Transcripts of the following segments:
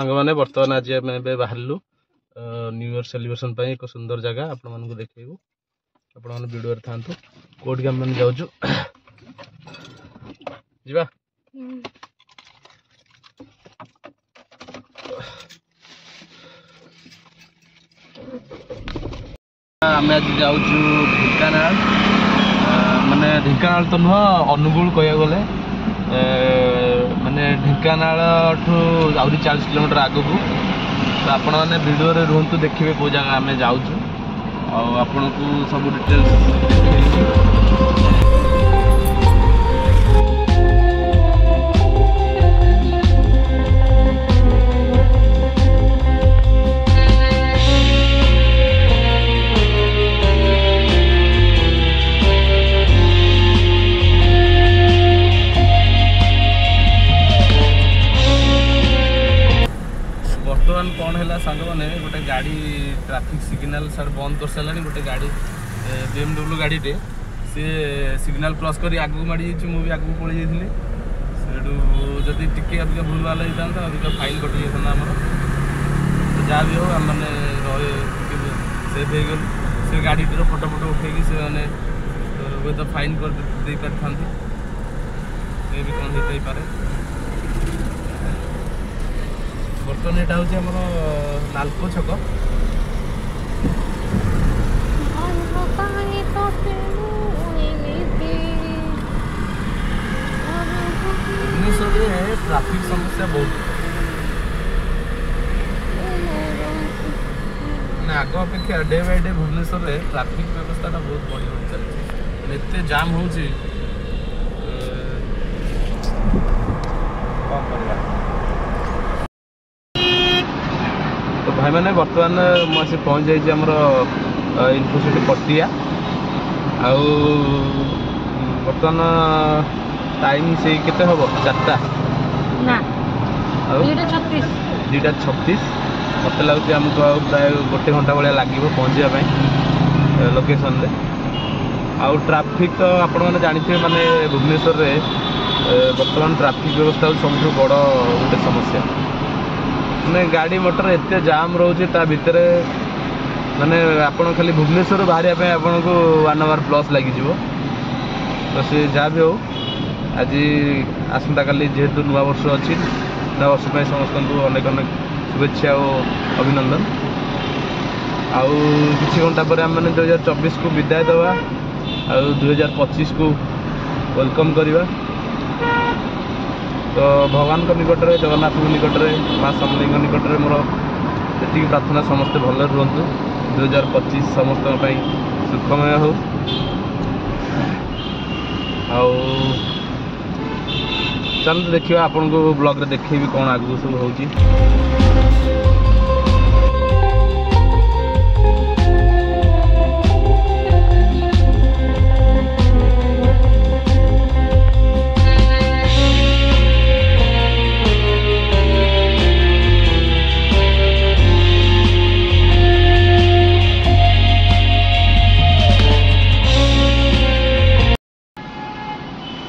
सांग मैंने बर्तमान आज आम बाहरलु न्यू इयर सेलिब्रेशन एक सुंदर जगह आपण मानक देखू आपण मैंने वीडियो था कौट आम मैंने जाऊँ जीवा आम आज जाऊँ ढेंकानाल माने ढेंकानाल तो नुह अनुगुल कह गले माने ढेंकानाल ठू आहरी 40 किलोमीटर आगू तो आपण मैंने वीडियो रे रुहतु देखिए कौ जगह आम जाऊँ आपन को सब डिटेल्स बर्तमान कौन है सांग मैंने गोटे गाड़ी ट्रैफिक सिग्नल सर बंद कर सारा गोटे गाड़ी BMW गाड़ी टे सी सिग्नल क्रॉस कर आगू माड़ी मुझे आगू पड़े जाइए जदि टिके अधिक भूल भाल होता अधिक फाइन कटि जाता आम तो जहाँ भी हो आम मैंने सेफ हो गलु से गाड़ीटर फोटो फोटो उठेकी से मैंने हुए तो फाइन कर दे पारि मे भी कौन होता पारे बर्तमान यहाँ हूँ नालको छक भुवनेश्वर ट्रैफिक समस्या बहुत आग अपेक्षा day by day Bhubaneswar traffic व्यवस्था बहुत बढ़ी बढ़ी चलती एत जाम हो तो भाई मैंने बर्तमान मुझे पहुँच जाइए आमर इन्फोसिटी पटिया आउ बर्तमान टाइम से केते हम 4टा ना 2:36 मत लगुच आमको प्राय 1 घंटा भाया लगे पहुँचापी लोकेशन रे आउ ट्रैफिक तो आपण मैंने जानते माने भुवनेश्वर बर्तमान ट्रैफिक व्यवस्था सबुठ बड़ गोटे समस्या मैंने गाड़ी मोटर एत जाम रोचे ता भितर माने आपण खाली भुवनेश्वर बाहर आपन को 1 आवर प्लस लगी तो से जहाँ भी हो आज आसंता काली जेहेतु नुआ वर्ष अच्छी नुआ वर्ष में समस्त को अनेक अनेक शुभेच्छा और अभिनंदन आउ किसी घंटा पर आम मैंने 2024 को विदाय देवा आउ 2025 को वेलकम करवा तो भगवान को निकट में जगन्नाथ निकट में माँ समली निकट में मोर जी प्रार्थना समस्ते भल रुहतु 2025 समस्त सुखमय हो चलते देखिए आपन को ब्लॉग रे देखी कौन आगू सब हो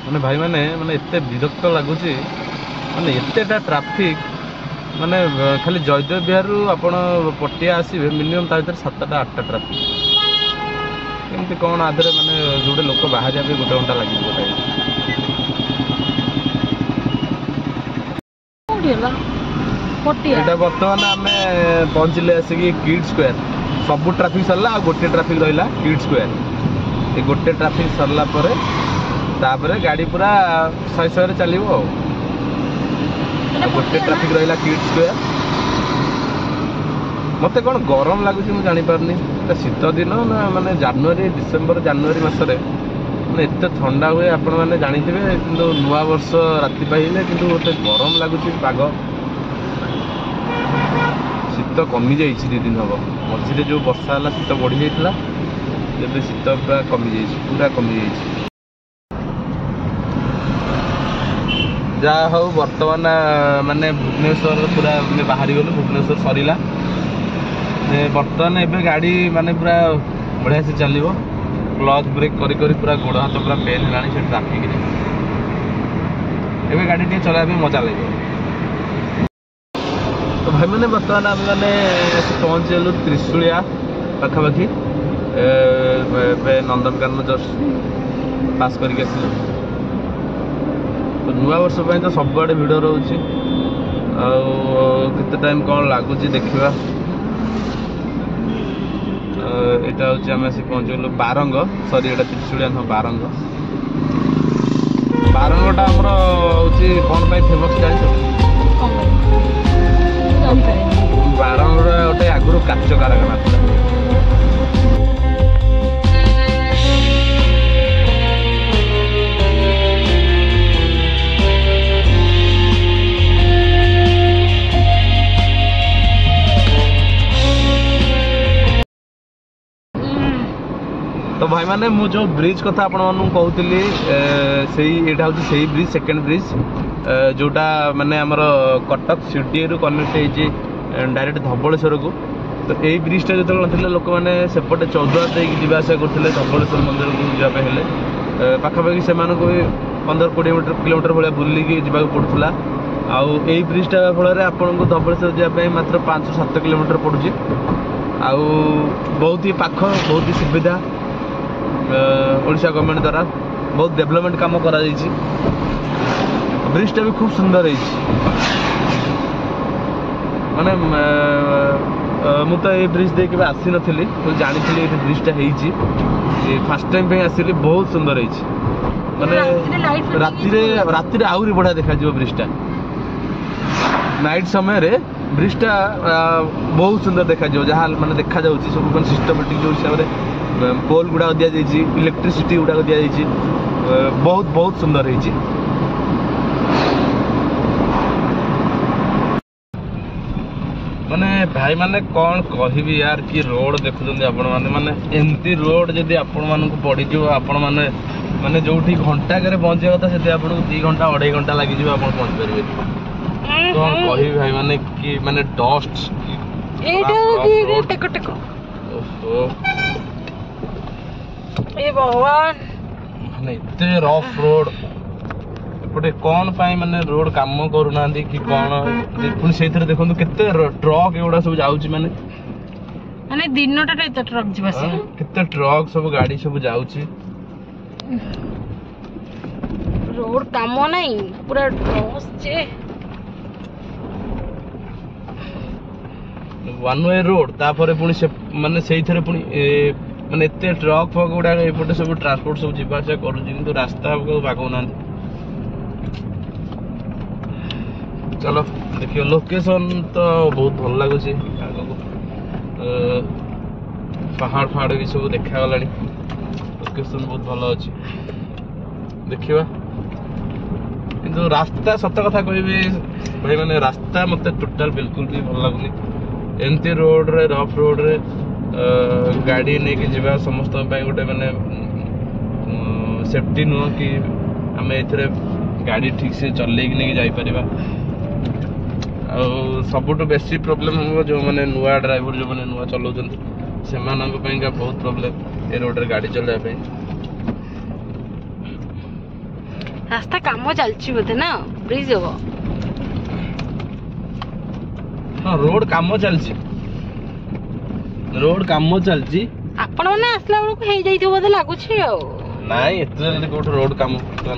मैंने भाई मैंने एत विरक्त लगुच माने एतेटा ट्रैफिक माने खाली जयदेव विहार आपण पटिया आसवे मिनिमम ता भर 7टा 8टा ट्रैफिक एमती कौन आधे माने जोड़े लोक बाहर जाए 1 घंटा लगे गोटे बर्तमान आम पहुँचले आसिक किड स्क्वायर सबू ट्रैफिक सरला गोटे ट्रैफिक रहा किड स्क्वायर ये गोटे ट्रैफिक सरला तापर गाड़ी पूरा 100 चलो गोटे ट्रैफिक रहा किड स्क्वायर मत कौन गरम लगुच मुझे जापारनी शीत दिन ना माने जनवरी डिसेम्बर जनवरी मसरे मैंने एत ठंडा हुए आपण मैंने जानते कि नुआ वर्ष राति पाइले कि गोटे गरम लगुच पाग शीत कमी जा 2 दिन हम मझे जो वर्षा है शीत बढ़ी जाता जब शीत पूरा कमी जा जहाँ हो बर्तमान माने भुवनेश्वर पूरा बाहरी गलु भुवनेश्वर सरला बर्तमान एबे गाड़ी माने पूरा बढ़िया से चलो क्लच ब्रेक करी पूरा गोड़ हाथ पूरा पेन है ट्राफिक एबे गाड़ी टे चलाइबे मजा लगे। तो भाई मैंने बर्तमान आम मैंने पहुँचलु त्रिशूलिया पाखापाखि नंदनकानन जस्ट पास करके आसिलु तो नुआ वर्ष तो सबुआड़े भिड़ रोचे आते टाइम कौन लगुच देखा यहाँ हूँ आम आसी पहुँचलु बारंग सरी एटा त्रिशूलिया नुह बारंग बारंगटा आमर हूँ कौन फेमस जान बारंग गोटे आगुरी काच कारखाना तो भाई मैंने मु जो ब्रिज कथा आपण कहूली यहाँ हूँ से ब्रिज सेकेंड ब्रिज जोटा माने आमर कटक सीडी रु कनेक्ट होती डायरेक्ट धबलेश्वर को तो यही ब्रिजटा जो ना लोक मैंने सेपटे चौद्वार देकी जावास करते धबलेश्वर मंदिर को जावाई पाखापाखि से 15-20 किलोमीटर भाया बुलिकी जावाक पड़ूला आउ यही ब्रिजटा फल आपको धबलेश्वर जावाई मात्र 5-7 किलोमीटर पड़ुची आउ बहुत ही पाख बहुत ही सुविधा ओडिशा गवर्नमेंट द्वारा बहुत डेवलपमेंट काम करा ब्रिजटा भी खूब सुंदर है माने मु तो ये ब्रिज देख आसी नी तो जानी ये ब्रिजटा है फास्ट टाइम पे आसली बहुत सुंदर है माने राति आहरी बढ़िया देखा ब्रिजटा नाइट समय रे ब्रिजटा बहुत सुंदर देखा जहाँ माने देखा सब मैं सिस्टमेटिक जो हिसाब से पोल गुड़ा दि जाइए इलेक्ट्रिसिटी गुड़ा दि जाइए बहुत बहुत सुंदर है माने भाई माने कौन कहबी यार कि रोड देखुं आपण माने एमती रोड जदि आपण मानक पड़ी आपण माने माने जो घंटा करे पहुंचे कथा से 2 घंटा 2.5 घंटा लगी आप पहुंच पारे कौन कहबी भाई माने कि माने डस्ट भगवान माने इतने रफ रोड एपटे कौन पाई माने रोड काम करूना कि कौन पुणी से देखो केते ट्रक एगुड़ा सब जाउची माने माने दिनटा एते ट्रक जिबा से केते ट्रक सब गाड़ी सब जाउची रोड काम नहीं पूरा ड्रॉस जे वन वे रोड तापर पुणी से माने सेई थरे पुणी माने एते ट्रक फक गुडा एपटे सब ट्रांसपोर्ट सब जिबा से करूची किंतु रास्ता को बागौना चलो देखियो लोकेशन तो बहुत भल लगुच पहाड़ पहाड़ भी सब देखा गला लोकेशन बहुत भल अच्छी देखा किंतु रास्ता सत कथा कह भाई मैंने रास्ता मत टोटाल बिल्कुल भी भल लगुनि एमती रोड रे रफ रोड रे गाड़ी नहीं कि जीवा समस्त गोटे मैंने सेफ्टी नुह कि आम ए गाड़ी ठीक से चल नहीं जापर सबुठ बेसी प्रोब्लेम हम जो मैंने नुआ ड्राइवर जो मैंने नुआ चलाउछन से बहुत प्रोब्लेम ए रोड रे गाड़ी चलाइबा रास्ता काम चलछि बोते ना ब्रिज हो हां रोड काम चलछि आपण माने आसला बेलू हो जाई थो बोते लागुछि नाई एते जल्दी कोठ रोड काम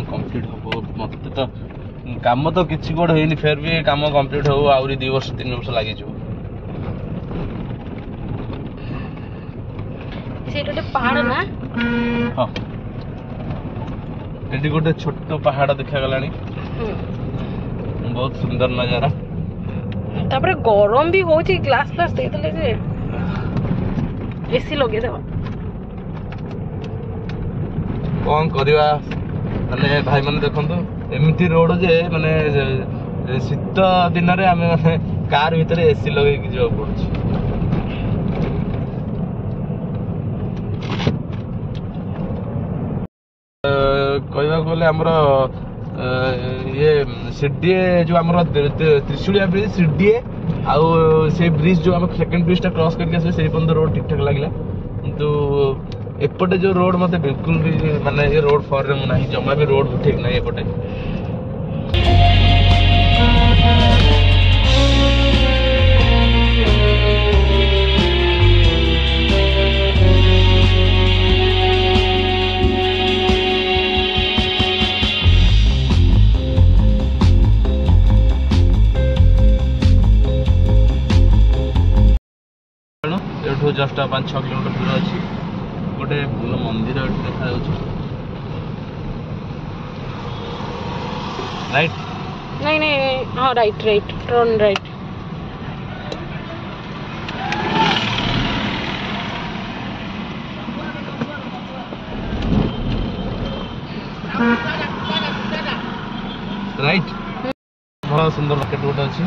कंप्लीट हो मत तो काम तो किसी गोटे होनी फिर भी काम कंप्लीट हो आउरी 2 वर्ष 3 वर्ष लगी पहाड़ ना हाँ ये गोटे छोट पहाड़ देखा गलानी बहुत सुंदर नजारा तापरे गरम भी होची ग्लास ग्लास देले जे एसी लगे देबा कौन करवा माने भाई माने देखंतु एमती रोड जे माने शीत दिन रे आमे माने कार भीतर एसी लगे कि जो पड़छ कहवा गले हमर ये सीडीए जो हमर त्रिशूलिया ब्रिज सीडीए आउ से ब्रिज जो हम सेकंड ब्रिज टा क्रॉस करके आसे से बंद रोड ठीक ठाक लागला किंतु एपटे जो रोड मते बिल्कुल भी माने ये रोड फॉर रे नहीं जमा भी रोड ठीक नहीं एपटे जस्ट 5-6 किलोमीटर दूर अच्छी गोटे भल मंदिर देखा राइट नहीं नहीं हाँ right right turn right. Right भल सुंदर मार्केट गोटे अच्छी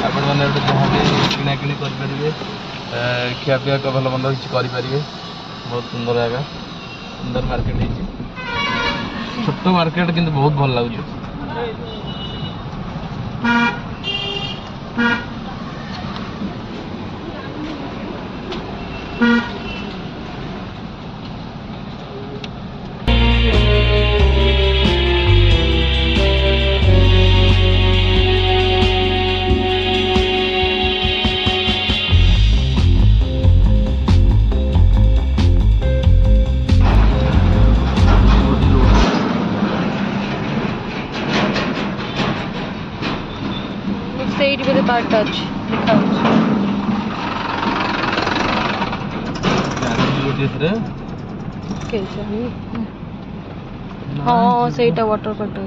आपण मैंने गोटे जहाँ भी किना किणी करेंगे खियापिया भल मंद किसी करेंगे बहुत सुंदर जगह सुंदर मार्केट है छोट मार्केट किंतु बहुत भल लगे। ସେଇଠି ବୋଧେ ପାର୍ଟ ଅଛି ଦେଖାଉଛି। ହଁ ସେଇଟା ୱାଟର ପାର୍କ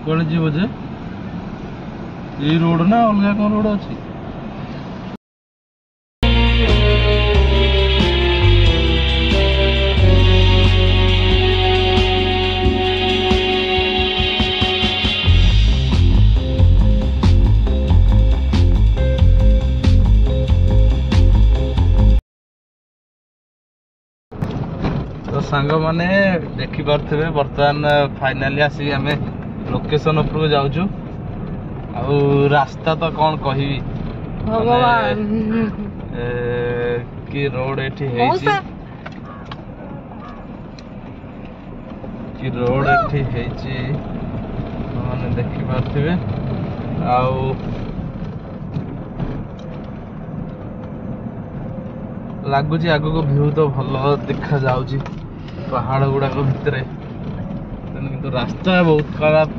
कौन जी बोझे ये रोड ना अलग कौन रोड अच्छी तो सांग मैंने देखी पारे बर्तमान फाइनाली आसिक आम लोकेशन उपरको जाऊँ आउ रास्ता तो कौन कहि भगवान कि रोड एठी मैंने देखी पारे लगुच आगक व्यू तो भल देखा जाऊँ पहाड़ गुड़ाक भितर किंतु रास्ता बहुत खराब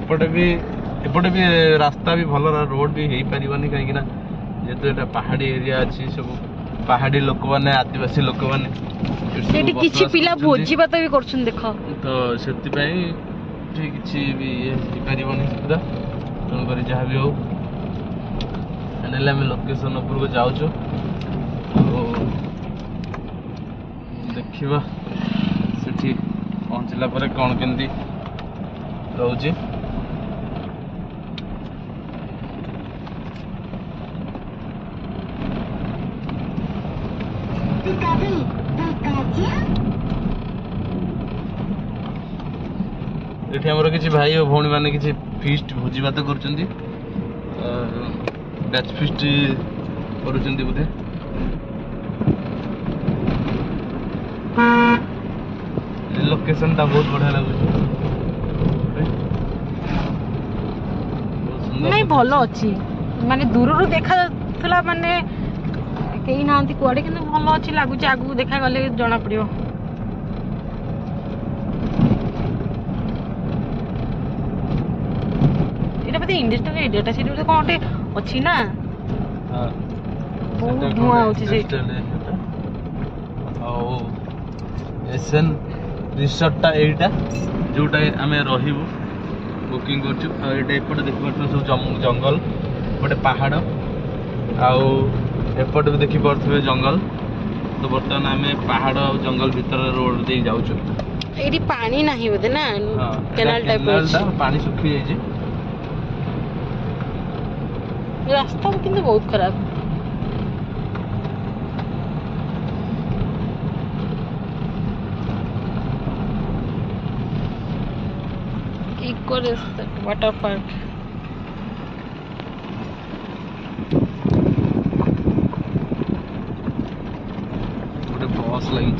एपटे भी रास्ता भी भल रोड भी हो पारनी कहीं जेहेतु ये पहाड़ी एरिया अच्छी सब पहाड़ी लोक मैंने आदिवासी लोक मैंने किछि पिला भोजी भात भी करछन देख तो से किसी भी ये हो पारनी सुविधा तेणुक जहाँ भी हो फाइनाली आम लोकेशन उपरको जाऊँ देखा सेठी पहुँचला पर कौन केमती रोचे ये आमर किसी भाई और भौणी मैंने किसी फीस्ट भोजी भात कर बैच फीस्ट कर बोधे लोकेशन टा बहुत बढ़िया लगुच नहीं भल अच्छी माने दूर रू देखा थला माने कहीं नांती कुआडे किंतु भल अच्छी लगुच आगु देखा गले जना पड़ियो। एटा बते इंडस्ट्रियल एरियाटा सेठी बते कोनटे अछि ना हां बहुत धुआं होछि से ओ एसएन रिसोर्टा एटा जोटा आम रही बुकिंग करपटे देख पारे सब जंगल गोटे पहाड़ आउट भी देखी पारे जंगल तो बर्तमान आम पहाड़ और जंगल भीतर रोड दे जाऊँ एठी पानी नाही बोधे ना केनाल टाइप पानी सुखी जाइए रास्ता किंतु बहुत खराब इको वाटर पार्क गोटे बस लगी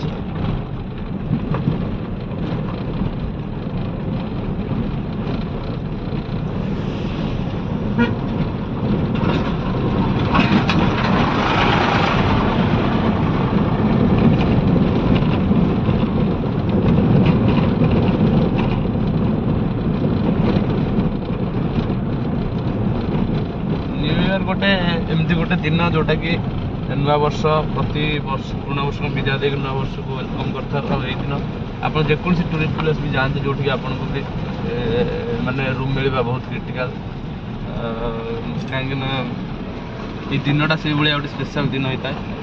गोटे एमती गोटे दिन जोटा कि नुआ वर्ष प्रति वर्ष पुराना वर्ष को विदा देकर नुआ वर्ष को वेलकम करता दिन आप जेकोसी टूरिस्ट प्लेस भी जाते जो आपको भी माने रूम मिलवा बहुत क्रिटिकल कहीं ये दिनटा से गोटे स्पेशल दिन होता है।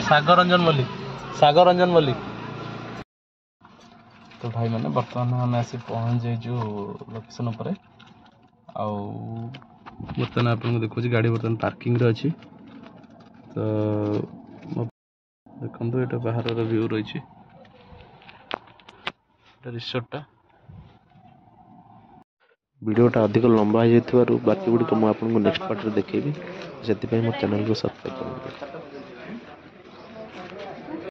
सागर रंजन मल्लिक तो भाई मैंने बर्तमान आम आसी पहुँच जाइए लोकेशन पर बर्तमान आपको देखुच गाड़ी बर्तमान पार्किंग रे अच्छी तो देखो ये बाहर व्यू रही रिसोर्टा वीडियोटा अधिक लंबा हो बाकी गुड़िक मुझे नेक्स्ट पार्ट में देखेबी से मो चैनल को सब्सक्राइब करें।